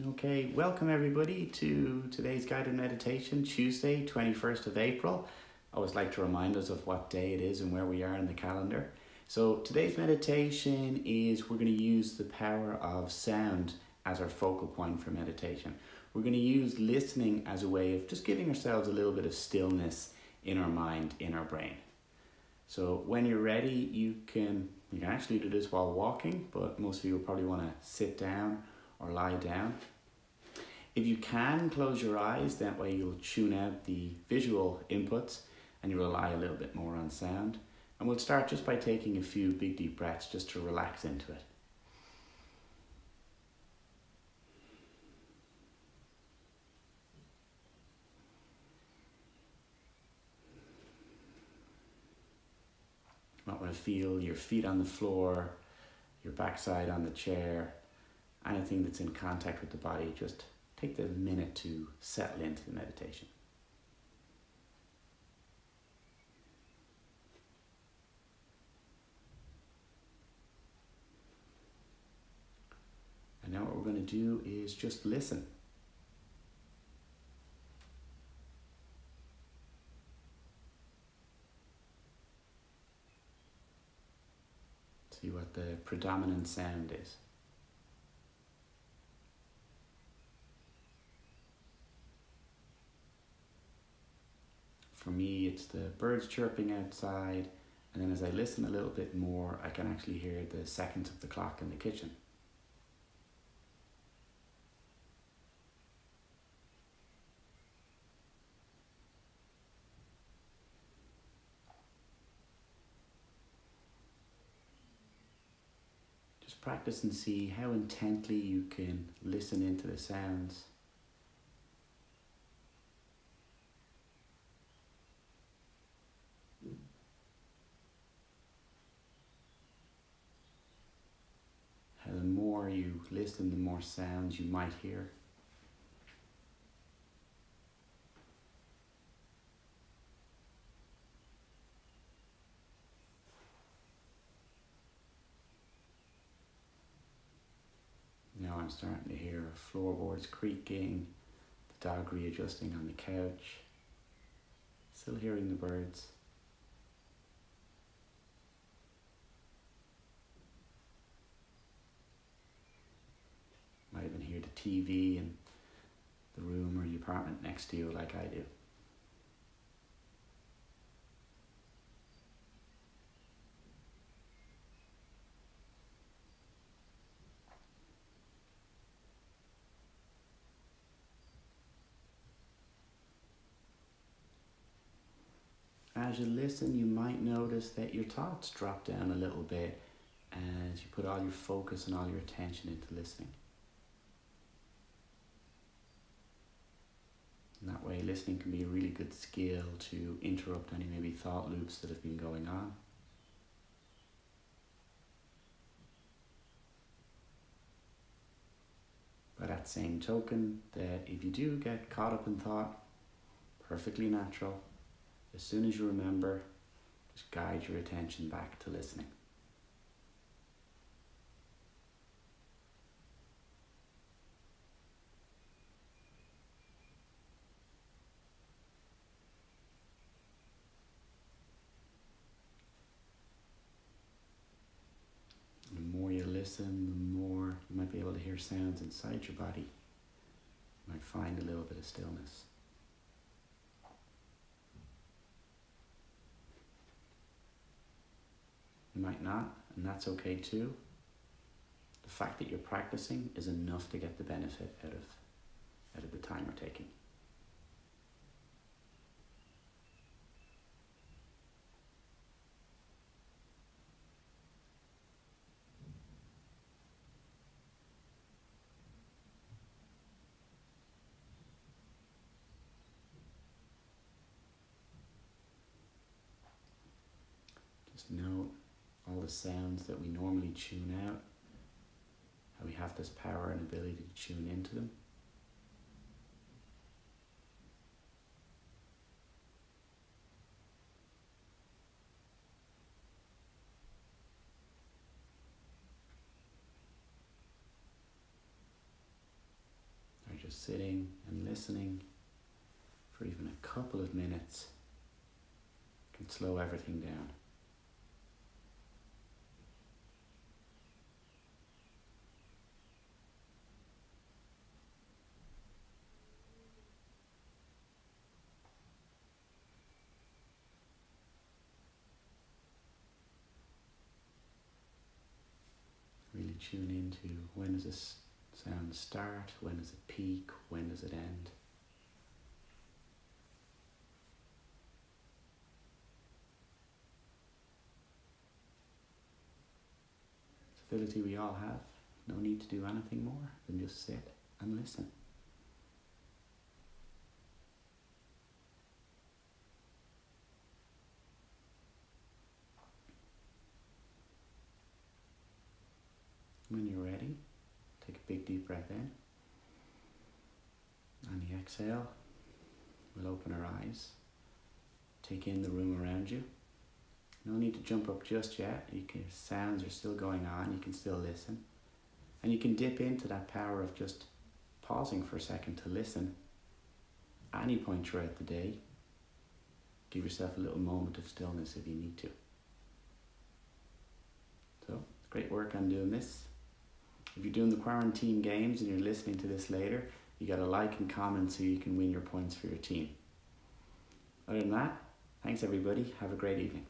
Okay, welcome everybody to today's guided meditation, Tuesday, 21st of April. I always like to remind us of what day it is and where we are in the calendar. So today's meditation is we're going to use the power of sound as our focal point for meditation. We're going to use listening as a way of just giving ourselves a little bit of stillness in our mind, in our brain. So when you're ready, you can actually do this while walking, but most of you will probably want to sit down or lie down. If you can, close your eyes, that way you'll tune out the visual inputs and you rely a little bit more on sound. And we'll start just by taking a few big deep breaths just to relax into it. You might want to feel your feet on the floor, your backside on the chair, anything that's in contact with the body. Just take the minute to settle into the meditation. And now what we're going to do is just listen. See what the predominant sound is. For me, it's the birds chirping outside, and then as I listen a little bit more, I can actually hear the seconds of the clock in the kitchen. Just practice and see how intently you can listen into the sounds. How the more you listen, the more sounds you might hear. Now I'm starting to hear floorboards creaking, the dog readjusting on the couch. Still hearing the birds. Might even hear the TV in the room or the apartment next to you like I do. As you listen, you might notice that your thoughts drop down a little bit as you put all your focus and all your attention into listening. And that way, listening can be a really good skill to interrupt any maybe thought loops that have been going on. By that same token, that if you do get caught up in thought, perfectly natural. As soon as you remember, just guide your attention back to listening. The more you listen, the more you might be able to hear sounds inside your body. You might find a little bit of stillness. You might not, and that's okay too. The fact that you're practicing is enough to get the benefit out of the time we're taking. Just note all the sounds that we normally tune out, how we have this power and ability to tune into them. just sitting and listening for even a couple of minutes can slow everything down. Really tune into when does this sound start, when does it peak, when does it end. It's an ability we all have. No need to do anything more than just sit and listen. When you're ready, take a big deep breath in. On the exhale, we'll open our eyes. Take in the room around you. No need to jump up just yet. Sounds are still going on. You can still listen. And you can dip into that power of just pausing for a second to listen. Any point throughout the day. Give yourself a little moment of stillness if you need to. So, great work on doing this. If you're doing the quarantine games and you're listening to this later, you got to like and comment so you can win your points for your team. Other than that, thanks everybody. Have a great evening.